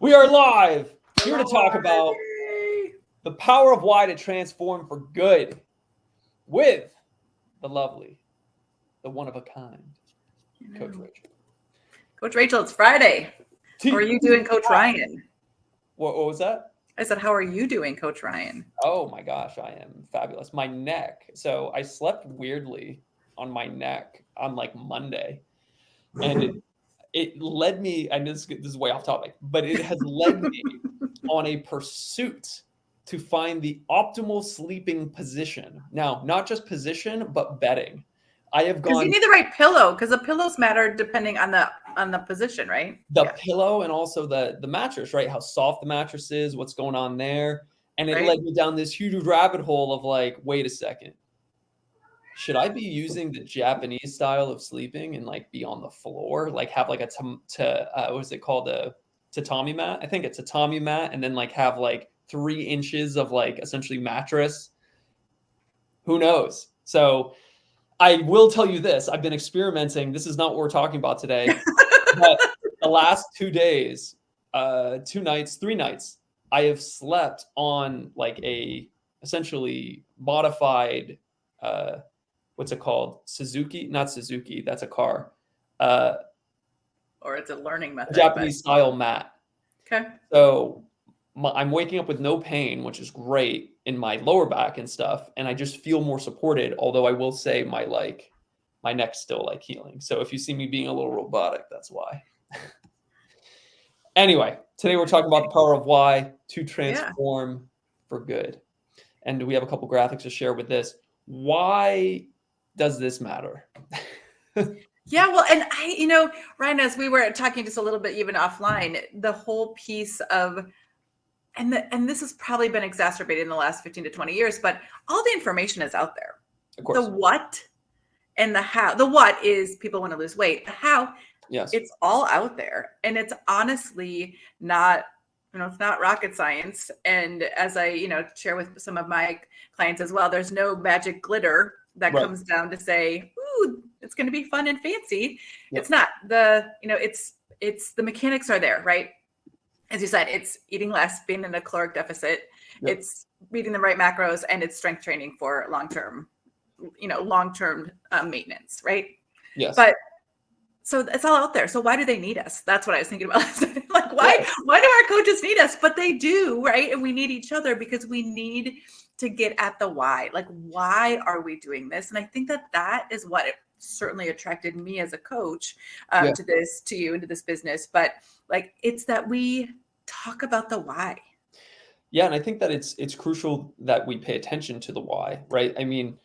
We are live, here to Hello, talk about Yay. the power of why to transform for good with the lovely, the one of a kind, Coach Rachel. Coach Rachel, it's Friday. How are you doing, Coach Ryan? What was that? I said, how are you doing, Coach Ryan? Oh my gosh, I am fabulous. My neck. So I slept weirdly on my neck on like Monday, and it led me. And this is way off topic, but it has led me on a pursuit to find the optimal sleeping position. Now, not just position, but bedding. I have Because you gone need the right pillow, because the pillows matter depending on the position, right? the pillow and also the mattress, right? How soft the mattress is, what's going on there. And it Right. led me down this huge rabbit hole of like, wait a second. Should I be using the Japanese style of sleeping and like be on the floor, like have like what's it called, a tatami mat? I think it's a tatami mat, and then like have like 3 inches of like essentially mattress. Who knows? So I will tell you this: I've been experimenting. This is not what we're talking about today, but the last 2 days, 2 nights, 3 nights, I have slept on like a essentially modified what's it called? Suzuki, not Suzuki, that's a car. Uh, Or it's a learning method. Japanese style mat. Okay. So I'm waking up with no pain, which is great in my lower back and stuff, and I just feel more supported. Although I will say my neck's still like healing. So if you see me being a little robotic, that's why. Anyway, today we're talking about the power of why to transform for good. And we have a couple graphics to share with this. Why does this matter? Yeah, well, and Ryan, as we were talking just a little bit even offline, the whole piece of and this has probably been exacerbated in the last 15 to 20 years, but all the information is out there. Of course. The what and the how. The what is people want to lose weight. The how, yes, it's all out there. And it's honestly not, it's not rocket science. And as I, share with some of my clients as well, there's no magic glitter that comes down to say, ooh, it's going to be fun and fancy. Yep. It's not. It's the mechanics are there, right? As you said, it's eating less, being in a caloric deficit. Yep. It's reading the right macros, and it's strength training for long-term maintenance, right? Yes. But so it's all out there. So why do they need us? That's what I was thinking about. Like, why do our coaches need us? But they do, right? And we need each other because we need to get at the why. Like, why are we doing this? And I think that is what certainly attracted me as a coach to you, into this business. But like, it's that we talk about the why. Yeah. And I think that it's crucial that we pay attention to the why, right? I mean,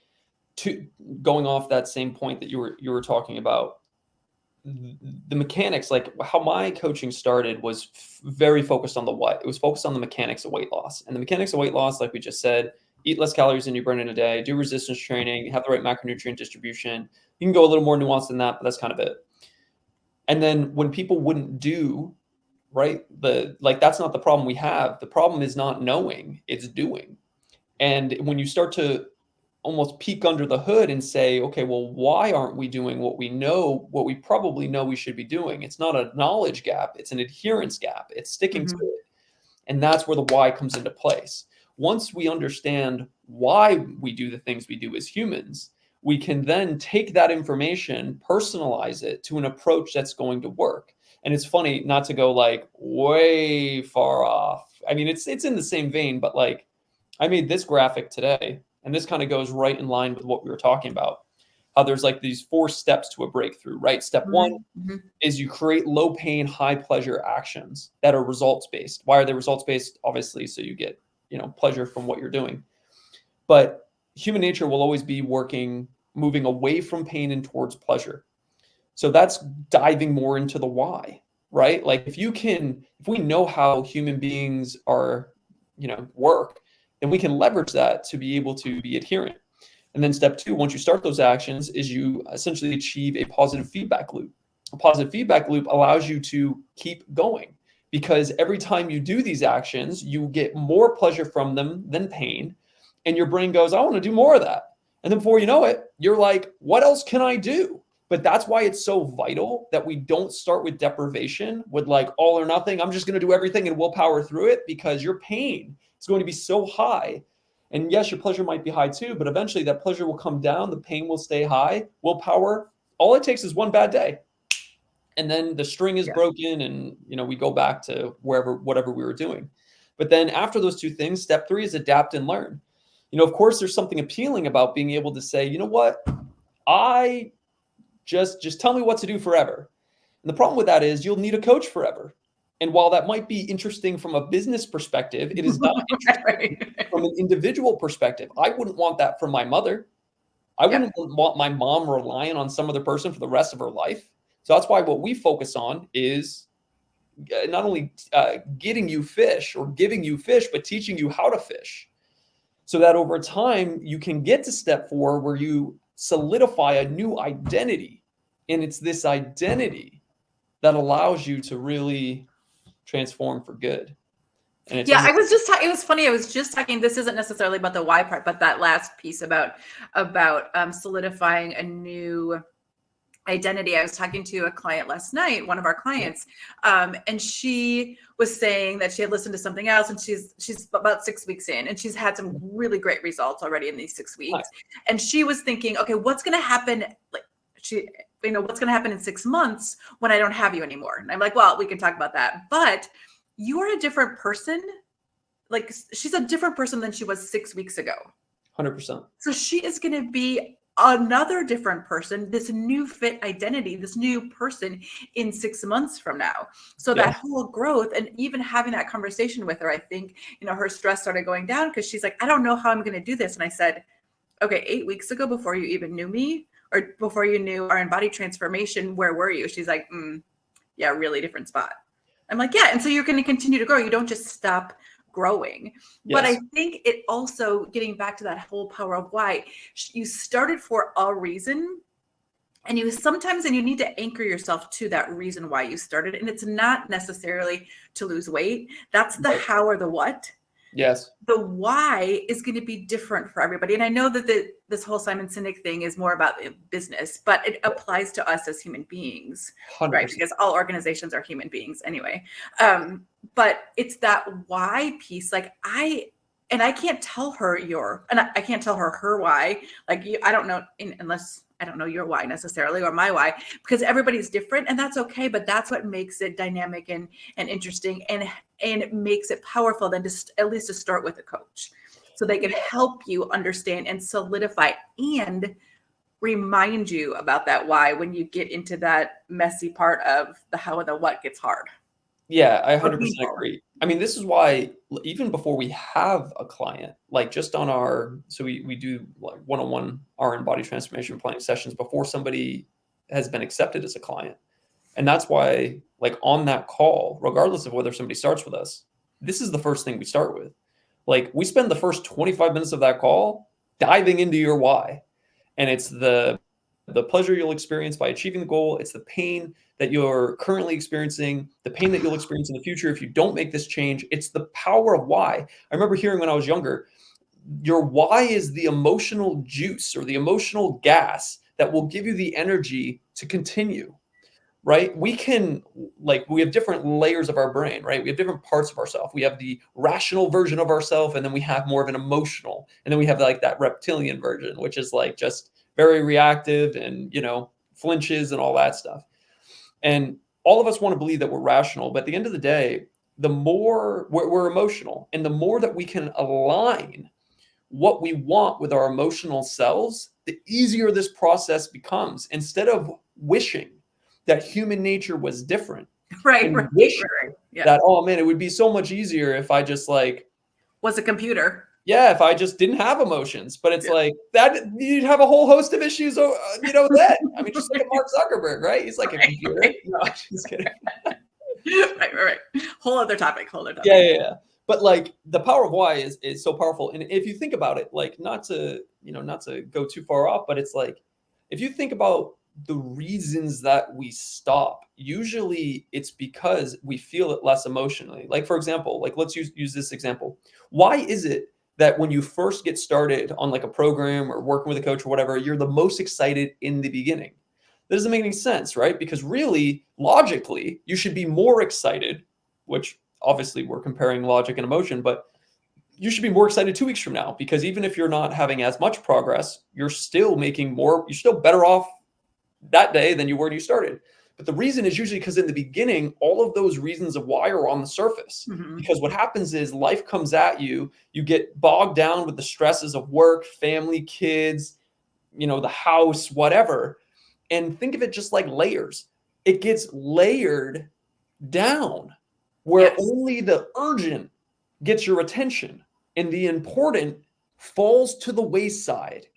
going off that same point that you were talking about, the mechanics, like how my coaching started was very focused on the what. It was focused on the mechanics of weight loss. And the mechanics of weight loss, like we just said, eat less calories than you burn in a day, do resistance training, have the right macronutrient distribution. You can go a little more nuanced than that, but that's kind of it. And then when people wouldn't do, right, that's not the problem we have. The problem is not knowing, it's doing. And when you start to almost peek under the hood and say, okay, well, why aren't we doing what we probably know we should be doing? It's not a knowledge gap, it's an adherence gap. It's sticking to it. And that's where the why comes into place. Once we understand why we do the things we do as humans, we can then take that information, personalize it to an approach that's going to work. And it's funny not to go like way far off. I mean, it's in the same vein, but like I made this graphic today, and this kind of goes right in line with what we were talking about. How there's like these 4 steps to a breakthrough, right? Step 1 is you create low pain, high pleasure actions that are results based. Why are they results based? Obviously, so you get, pleasure from what you're doing. But human nature will always be moving away from pain and towards pleasure. So that's diving more into the why, right? Like if we know how human beings are, work, then we can leverage that to be able to be adherent. And then step 2, once you start those actions, is you essentially achieve a positive feedback loop. A positive feedback loop allows you to keep going because every time you do these actions, you get more pleasure from them than pain. And your brain goes, I want to do more of that. And then before you know it, you're like, what else can I do? But that's why it's so vital that we don't start with deprivation, with like all or nothing. I'm just going to do everything and we'll power through it, because your pain is going to be so high. And yes, your pleasure might be high too, but eventually that pleasure will come down. The pain will stay high. Willpower, all it takes is one bad day. And then the string is broken, and we go back to whatever we were doing. But then after those two things, step 3 is adapt and learn. Of course, there's something appealing about being able to say, you know what, I just tell me what to do forever. And the problem with that is you'll need a coach forever. And while that might be interesting from a business perspective, it is not interesting from an individual perspective. I wouldn't want that from my mother. I wouldn't want my mom relying on some other person for the rest of her life. So that's why what we focus on is not only getting you fish or giving you fish, but teaching you how to fish, so that over time you can get to step 4 where you solidify a new identity. And it's this identity that allows you to really transform for good. And it's it was funny. I was just talking, this isn't necessarily about the why part, but that last piece about solidifying a new identity. I was talking to a client last night, one of our clients, and she was saying that she had listened to something else, and she's about 6 weeks in, and she's had some really great results already in these 6 weeks. And she was thinking, okay, what's going to happen? What's going to happen in 6 months when I don't have you anymore? And I'm like, well, we can talk about that, but you are a different person. Like, she's a different person than she was 6 weeks ago. 100%. So she is going to be another different person, this new fit identity, this new person in 6 months from now. So that whole growth, and even having that conversation with her, I think, her stress started going down, because she's like, I don't know how I'm going to do this. And I said, okay, 8 weeks ago, before you even knew me, or before you knew our embodied transformation, where were you? She's like, really different spot. I'm like, yeah. And so you're going to continue to grow. You don't just stop growing. But I think it also, getting back to that whole power of why, you started for a reason, and you need to anchor yourself to that reason why you started. And it's not necessarily to lose weight. That's the how or the what. Yes. The why is going to be different for everybody. And I know that this whole Simon Sinek thing is more about business, but it applies to us as human beings, 100%. right? Because all organizations are human beings anyway. But it's that why piece. Like I can't tell her I can't tell her why. Like I don't know, unless I don't know your why necessarily, or my why, because everybody's different, and that's okay. But that's what makes it dynamic and interesting, and it makes it powerful. Then at least to start with a coach, so they can help you understand and solidify and remind you about that why when you get into that messy part of the how and the what gets hard. Yeah, I 100% agree. I mean, this is why even before we have a client, like just on we do like one-on-one RN body transformation planning sessions before somebody has been accepted as a client. And that's why, like on that call, regardless of whether somebody starts with us, this is the first thing we start with. Like we spend the first 25 minutes of that call diving into your why. And it's the pleasure you'll experience by achieving the goal. It's the pain that you're currently experiencing, the pain that you'll experience in the future if you don't make this change. It's the power of why. I remember hearing when I was younger, your why is the emotional juice or the emotional gas that will give you the energy to continue, right? We have different layers of our brain, right? We have different parts of ourselves. We have the rational version of ourselves, and then we have more of an emotional, and then we have like that reptilian version, which is like just very reactive and, flinches and all that stuff. And all of us want to believe that we're rational, but at the end of the day, the more we're emotional, and the more that we can align what we want with our emotional selves, the easier this process becomes. Instead of wishing that human nature was different, right. Yeah. That, oh man, it would be so much easier if I just was a computer. Yeah, if I just didn't have emotions, but it's like that, you'd have a whole host of issues, then. I mean, just look at Mark Zuckerberg, right? He's like a computer. No, just kidding. Right. Whole other topic. Yeah. But like the power of why is so powerful. And if you think about it, like not to go too far off, but it's like, if you think about the reasons that we stop, usually it's because we feel it less emotionally. Like, for example, like let's use this example. Why is it that when you first get started on like a program or working with a coach or whatever, you're the most excited in the beginning? That doesn't make any sense, right? Because really, logically, you should be more excited, which obviously we're comparing logic and emotion, but you should be more excited 2 weeks from now, because even if you're not having as much progress, you're still you're still better off that day than you were when you started. But the reason is usually because in the beginning, all of those reasons of why are on the surface. Mhm. Because what happens is life comes at you, you get bogged down with the stresses of work, family, kids, the house, whatever. And think of it just like layers. It gets layered down where Yes. only the urgent gets your attention and the important falls to the wayside.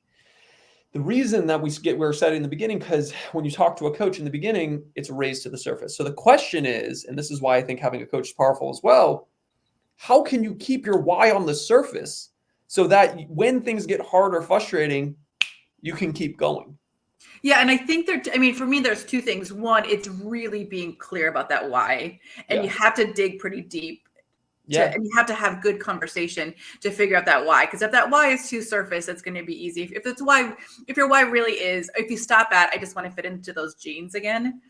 The reason that we're excited in the beginning, because when you talk to a coach in the beginning, it's raised to the surface. So the question is, and this is why I think having a coach is powerful as well, how can you keep your why on the surface so that when things get hard or frustrating, you can keep going? Yeah, and I think for me, there's two things. One, it's really being clear about that why, and you have to dig pretty deep. And you have to have good conversation to figure out that why. Because if that why is too surface, it's going to be easy. If your why really is, if you stop at, I just want to fit into those jeans again,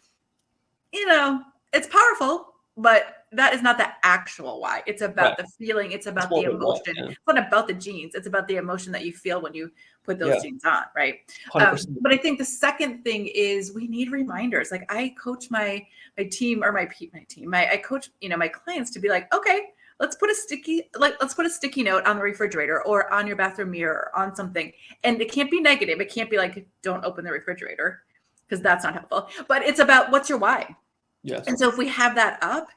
it's powerful, but that is not the actual why. It's about the feeling. It's about the emotion. It's not about the jeans. It's about the emotion that you feel when you put those jeans on, right? 100%. But I think the second thing is we need reminders. Like I coach my team or my team. I coach my clients to be like, okay, let's put a sticky note on the refrigerator or on your bathroom mirror or on something, and it can't be negative. It can't be like, don't open the refrigerator, because that's not helpful. But it's about what's your why. Yes. And so if we have that up,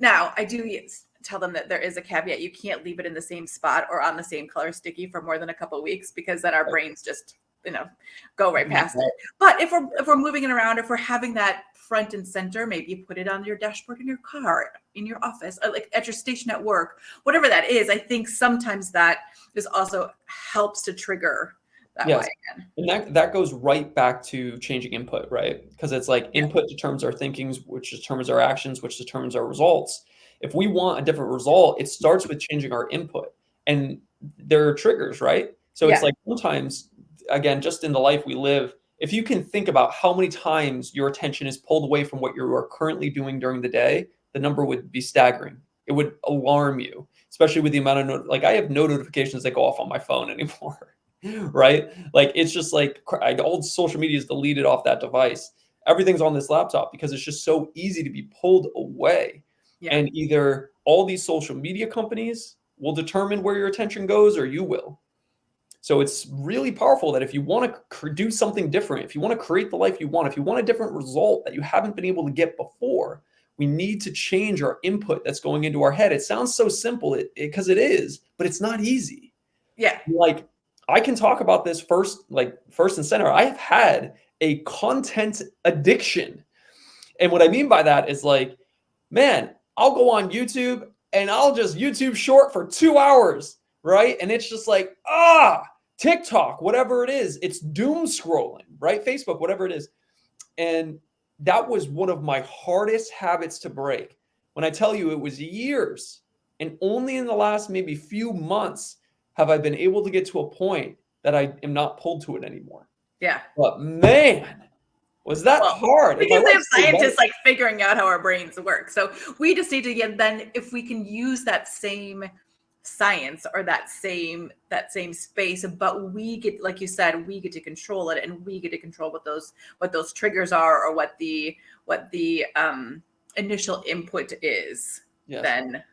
now I do tell them that there is a caveat. You can't leave it in the same spot or on the same color sticky for more than a couple of weeks, because then our brains just, go right past it. But if we're moving it around, if we're having that front and center, maybe you put it on your dashboard in your car, in your office, or like at your station at work, whatever that is. I think sometimes that is also helps to trigger that why again. And that goes right back to changing input, right? Because it's like input determines our thinkings, which determines our actions, which determines our results. If we want a different result, it starts with changing our input. And there are triggers, right? So it's like sometimes, again, just in the life we live, if you can think about how many times your attention is pulled away from what you are currently doing during the day, the number would be staggering. It would alarm you, especially with the amount of I have no notifications that go off on my phone anymore. Right? Like it's just like all social media is deleted off that device. Everything's on this laptop because it's just so easy to be pulled away. And either all these social media companies will determine where your attention goes, or you will. So it's really powerful that if you want to do something different, if you want to create the life you want, if you want a different result that you haven't been able to get before, we need to change our input that's going into our head. It sounds so simple because it is, but it's not easy. Yeah. Like I can talk about this first and center. I have had a content addiction. And what I mean by that is like, man, I'll go on YouTube and I'll just YouTube short for 2 hours, right? And it's just like, TikTok, whatever it is, it's doom scrolling, right? Facebook, whatever it is. And that was one of my hardest habits to break. When I tell you it was years, and only in the last maybe few months have I been able to get to a point that I am not pulled to it anymore. Yeah. But man, was that hard. Because they have scientists like figuring out how our brains work. So we just need to then if we can use that same science or that same space, but we get, like you said, we get to control it, and we get to control what those triggers are, or what the initial input is. Yes. Then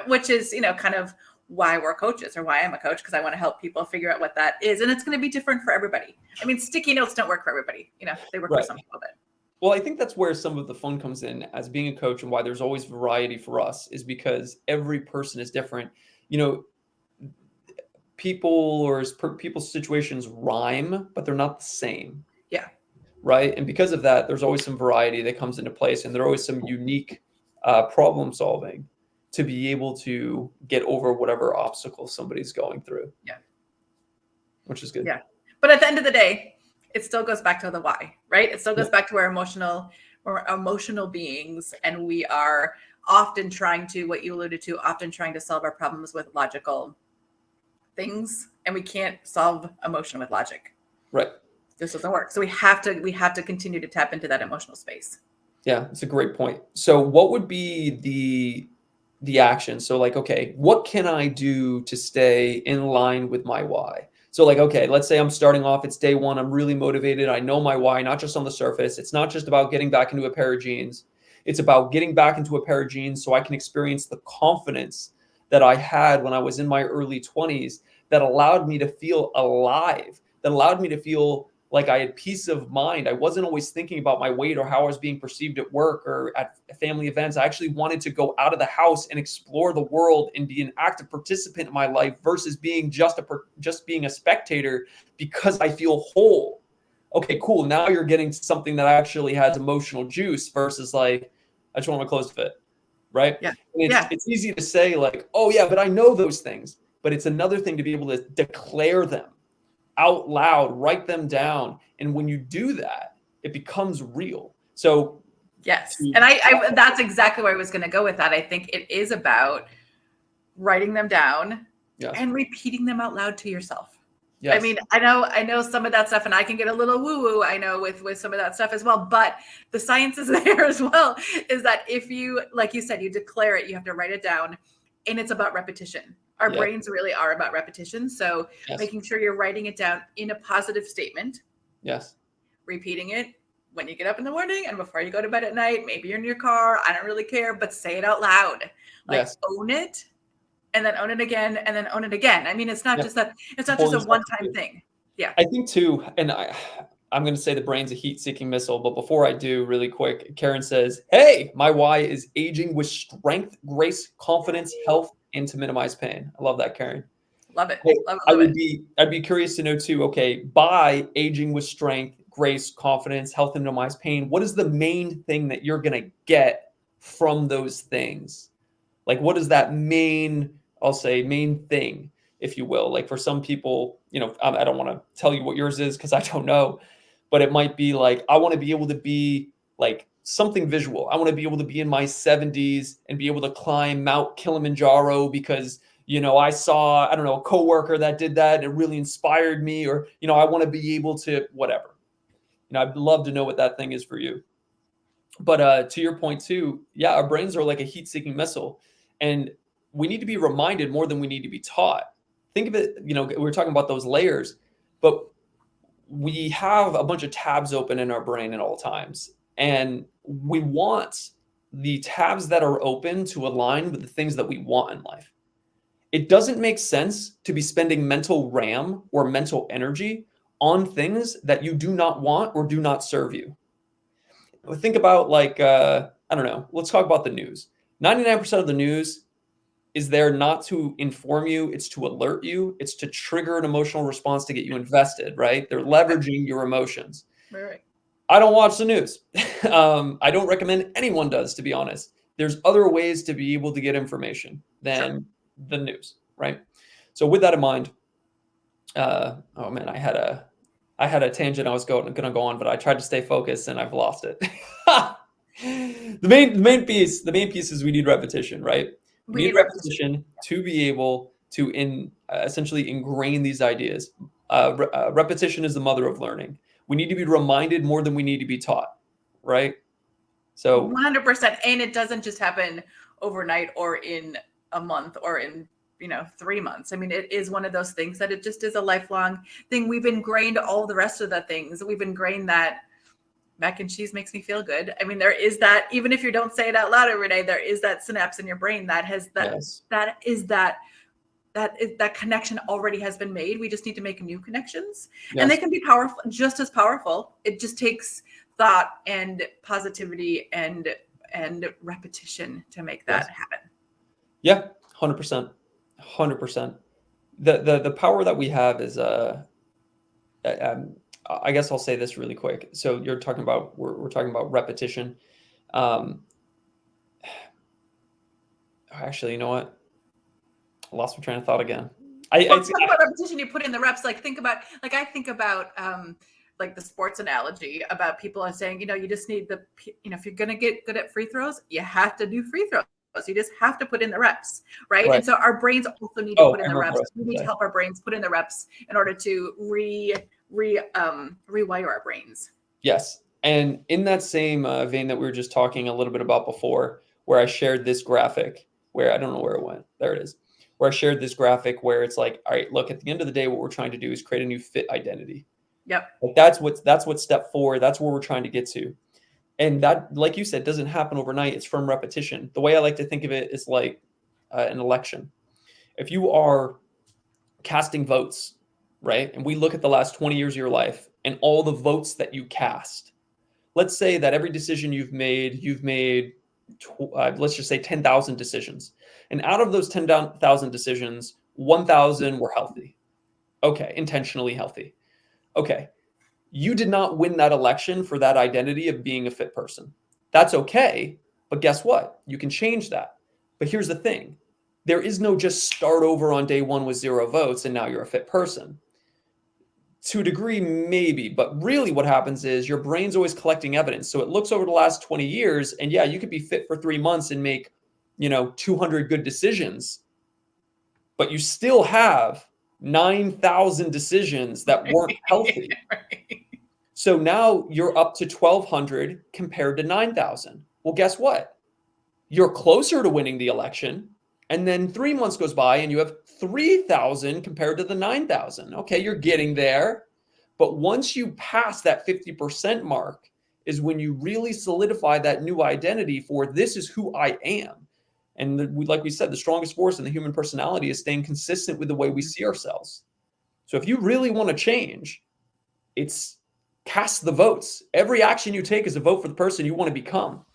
which is kind of why we're coaches, or why I'm a coach, because I want to help people figure out what that is. And it's going to be different for everybody. I mean, sticky notes don't work for everybody. They work for some people. But well, I think that's where some of the fun comes in as being a coach, and why there's always variety for us is because every person is different. People's situations rhyme, but they're not the same. Yeah. Right. And because of that, there's always some variety that comes into place, and there are always some unique problem solving to be able to get over whatever obstacle somebody's going through. Yeah. Which is good. Yeah. But at the end of the day, it still goes back to the why, right? It still goes back to we're emotional beings, and we are often trying to, what you alluded to, often trying to solve our problems with logical things, and we can't solve emotion with logic. Right. This doesn't work. So we have to continue to tap into that emotional space. Yeah, it's a great point. So what would be the action? So like, okay, what can I do to stay in line with my why? So like, okay, let's say I'm starting off, it's day one, I'm really motivated. I know my why, not just on the surface. It's not just about getting back into a pair of jeans. It's about getting back into a pair of jeans so I can experience the confidence that I had when I was in my early 20s that allowed me to feel alive, that allowed me to feel like I had peace of mind. I wasn't always thinking about my weight or how I was being perceived at work or at family events. I actually wanted to go out of the house and explore the world and be an active participant in my life versus being just being a spectator because I feel whole. Okay, cool. Now you're getting to something that actually has emotional juice versus like, I just want my clothes to fit, right? Yeah. And it's easy to say like, oh yeah, but I know those things. But it's another thing to be able to declare them out loud, write them down. And when you do that, it becomes real. So yes. And I that's exactly where I was going to go with that. I think it is about writing them down and repeating them out loud to yourself. Yes. I mean, I know some of that stuff, and I can get a little woo-woo, I know, with some of that stuff as well. But the science is there as well, is that if you, like you said, you declare it, you have to write it down, and it's about repetition. Our brains really are about repetition. So making sure you're writing it down in a positive statement. Yes. Repeating it when you get up in the morning and before you go to bed at night. Maybe you're in your car. I don't really care, but say it out loud. Like own it, and then own it again, and then own it again. I mean, it's not just that. It's not just a one-time thing. Yeah. I think too, and I'm going to say the brain's a heat-seeking missile, but before I do, really quick, Karen says, "Hey, my why is aging with strength, grace, confidence, health, and to minimize pain." I love that, Karen. Love it. Hey, love I'd be curious to know too. Okay, by aging with strength, grace, confidence, health, and minimize pain, what is the main thing that you're going to get from those things? Like, what is that main, I'll say, main thing, if you will? Like for some people, you know, I don't want to tell you what yours is because I don't know, but it might be like, I want to be able to be like something visual. I want to be able to be in my 70s and be able to climb Mount Kilimanjaro because, you know, I saw, I don't know, a coworker that did that and it really inspired me, or, you know, I want to be able to whatever. You know, I'd love to know what that thing is for you. But to your point too, yeah, our brains are like a heat-seeking missile, and we need to be reminded more than we need to be taught. Think of it, you know, we were talking about those layers, but we have a bunch of tabs open in our brain at all times, and we want the tabs that are open to align with the things that we want in life. It doesn't make sense to be spending mental RAM or mental energy on things that you do not want or do not serve you. Think about like, I don't know, let's talk about the news. 99% of the news is there not to inform you, it's to alert you, it's to trigger an emotional response to get you invested, right? They're leveraging your emotions. Right. I don't watch the news. I don't recommend anyone does, to be honest. There's other ways to be able to get information than the news, right? So with that in mind, oh man, I had a tangent I was going to go on, but I tried to stay focused and I've lost it. The main piece is we need repetition, right? We need repetition to be able to essentially ingrain these ideas. Repetition is the mother of learning. We need to be reminded more than we need to be taught, right? So 100%. And it doesn't just happen overnight or in a month or in 3 months. I mean, it is one of those things that it just is a lifelong thing. We've ingrained all the rest of the things. We've ingrained that mac and cheese makes me feel good. I mean, there is that, even if you don't say it out loud every day, there is that synapse in your brain that has that connection already has been made. We just need to make new connections, and they can be powerful, just as powerful. It just takes thought and positivity and repetition to make that happen. Yeah, 100%. 100%. The power that we have is I guess I'll say this really quick. So you're talking about we're talking about repetition. Actually, you know what? I lost my train of thought again. Talk about repetition. You put in the reps. Like think about like the sports analogy about people are saying, you just need if you're gonna get good at free throws, you have to do free throws. You just have to put in the reps, right? And so our brains also need to put in the reps. We need to help our brains put in the reps in order to rewire our brains. Yes. And in that same vein that we were just talking a little bit about before, where I shared this graphic, where I don't know where it went. There it is. Where I shared this graphic where it's like, all right, look, at the end of the day, what we're trying to do is create a new fit identity. Yep. Like that's what step 4, that's where we're trying to get to. And that, like you said, doesn't happen overnight. It's from repetition. The way I like to think of it is like an election. If you are casting votes, right? And we look at the last 20 years of your life and all the votes that you cast. Let's say that every decision you've made, let's just say 10,000 decisions. And out of those 10,000 decisions, 1,000 were healthy. Okay, intentionally healthy. Okay, you did not win that election for that identity of being a fit person. That's okay, but guess what? You can change that. But here's the thing. There is no just start over on day 1 with 0 votes and now you're a fit person. To a degree, maybe, but really what happens is your brain's always collecting evidence. So it looks over the last 20 years and yeah, you could be fit for 3 months and make, 200 good decisions, but you still have 9,000 decisions that weren't healthy. Right. So now you're up to 1,200 compared to 9,000. Well, guess what? You're closer to winning the election. And then 3 months goes by and you have 3,000 compared to the 9,000. Okay, you're getting there. But once you pass that 50% mark is when you really solidify that new identity for this is who I am. And like we said, the strongest force in the human personality is staying consistent with the way we see ourselves. So if you really want to change, it's cast the votes. Every action you take is a vote for the person you want to become.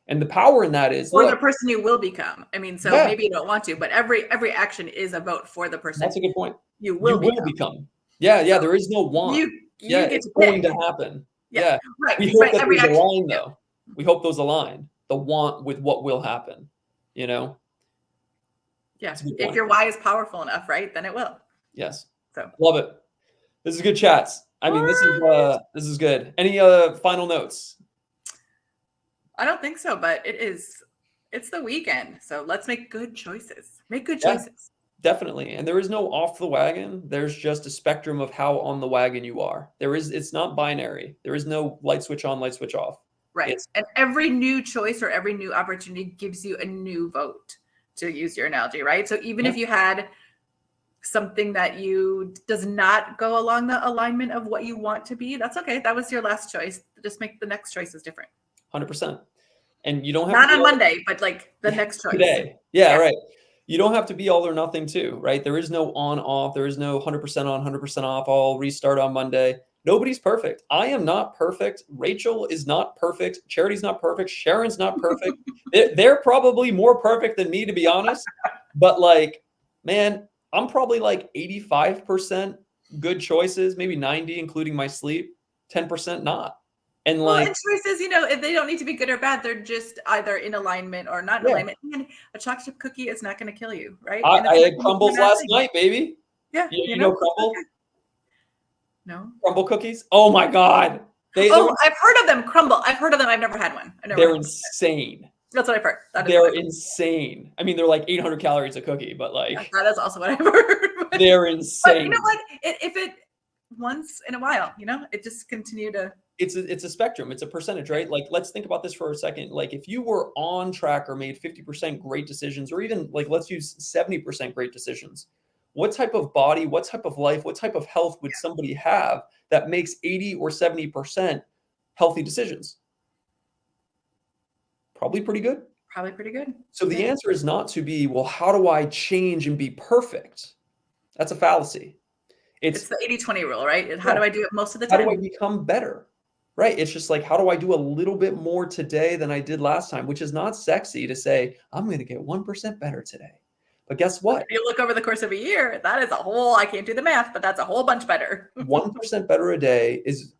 And the power in that is, or the person you will become. I mean, so Yeah. maybe you don't want to, but every action is a vote for the person. That's a good point. You will become. Yeah, So there is no want. You get it's to going pick. to happen. Yeah. Right. We hope right. that Every those action. align, though. We hope those align. The want with what will happen. Yeah. That's a good If point. your why is powerful enough, right, then it will. Yes. So Love it. This is good chats. I mean, this is good. Any final notes? I don't think so, but it's the weekend. So let's make good choices. Make good choices. Definitely. And there is no off the wagon. There's just a spectrum of how on the wagon you are. It's not binary. There is no light switch on, light switch off. Right. And every new choice or every new opportunity gives you a new vote, to use your analogy, right? So even if you had something that does not go along the alignment of what you want to be, that's okay. That was your last choice. Just make the next choices different. 100%. And you don't have not to on Monday, but like the next choice today. Yeah, right. You don't have to be all or nothing too, right? There is no on off. There is no 100% on, 100% off. I'll restart on Monday. Nobody's perfect. I am not perfect. Rachel is not perfect. Charity's not perfect. Sharon's not perfect. They're probably more perfect than me, to be honest. But like, man, I'm probably like 85% good choices, maybe 90, including my sleep, 10% not. And like, and choices, they don't need to be good or bad. They're just either in alignment or not in alignment. And a chocolate chip cookie is not going to kill you, right? I had crumbles last night, baby. Yeah. You know crumble? No. Crumble cookies? Oh my God. I've heard of them. Crumble. I've heard of them. I've never had one. They're insane. That's what I've heard. They're insane. I mean, they're like 800 calories a cookie, but like that is also what I've heard. They're insane. But you know what? If it once in a while, it just continue to. It's a spectrum. It's a percentage, right? Like, let's think about this for a second. Like, if you were on track or made 50% great decisions, or even like, let's use 70% great decisions, what type of body, what type of life, what type of health would somebody have that makes 80 or 70% healthy decisions? Probably pretty good. Probably pretty good. So the answer is not to be, well, how do I change and be perfect? That's a fallacy. It's the 80-20 rule, right? How do I do it most of the time? How do I become better? Right? It's just like, how do I do a little bit more today than I did last time? Which is not sexy to say, I'm going to get 1% better today. But guess what? If you look over the course of a year, that is I can't do the math, but that's a whole bunch better. 1% better a day is,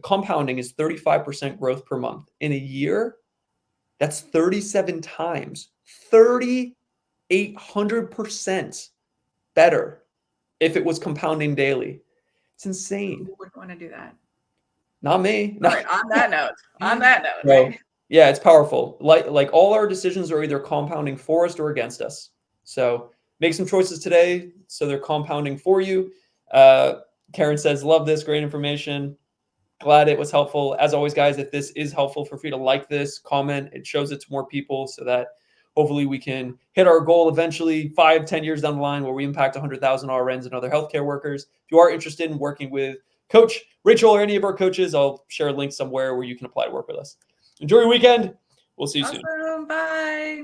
compounding is 35% growth per month. In a year, that's 37 times, 3,800% better if it was compounding daily. It's insane. Who wouldn't want to do that? Not me. All right, on that note, right? Yeah, it's powerful. Like all our decisions are either compounding for us or against us. So make some choices today so they're compounding for you. Karen says, love this, great information. Glad it was helpful. As always, guys, if this is helpful, feel free to like this, comment. It shows it to more people so that hopefully we can hit our goal eventually 5-10 years down the line where we impact 100,000 RNs and other healthcare workers. If you are interested in working with Coach Rachel or any of our coaches, I'll share a link somewhere where you can apply to work with us. Enjoy your weekend. We'll see you soon. Bye. Bye.